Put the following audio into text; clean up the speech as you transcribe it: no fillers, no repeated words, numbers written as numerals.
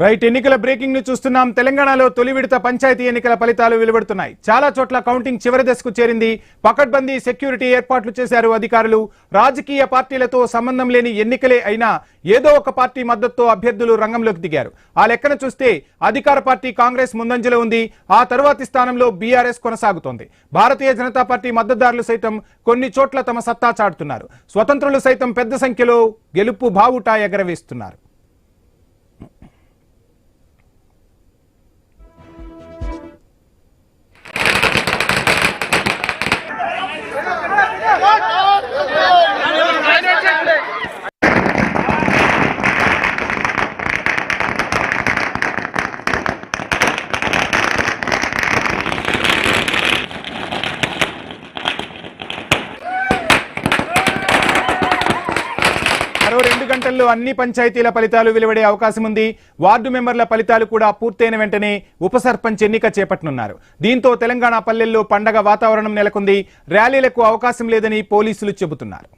Right ఎన్నికల breaking ను చూస్తున్నాం. తెలంగాణలో తొలి విడత పంచాయతీ ఎన్నికల ఫలితాలు వెలువడుతున్నాయి. చాలా చోట్ల కౌంటింగ్ చివరి దశకు చేరింది. పకడ్బందీ సెక్యూరిటీ ఏర్పాట్లు చేశారు అధికారులు. రాజకీయ పార్టీలతో సంబంధం లేని ఎన్నికలే అయినా ఏదో ఒక పార్టీ మద్దతుతో అభ్యర్థులు రంగంలోకి దిగారు. ఆ లెక్కన చూస్తే అధికార పార్టీ కాంగ్రెస్ ముందంజలో ఉంది. ఆ తరువాతి స్థానంలో బీఆర్ఎస్ కొనసాగుతోంది. భారతీయ జనతా పార్టీ మద్దతుదారులు సైతం కొన్ని చోట్ల తమ సత్తా చాటుతున్నారు. స్వతంత్రులు సైతం పెద్ద సంఖ్యలో గెలుపు బావుటా ఎగరవేస్తున్నారు. మరో 2 గంటల్లో అన్ని పంచాయతీల ఫలితాలు వెలువడే అవకాశం ఉంది. వార్డు మెంబర్ల ఫలితాలు కూడా పూర్తయిన వెంటనే ఉప సర్పంచ్ ఎన్నిక చేపట్టనున్నారు. దీంతో తెలంగాణ పల్లెల్లో పండగ వాతావరణం నెలకొంది. ర్యాలీలకు అవకాశం లేదని పోలీసులు చెబుతున్నారు.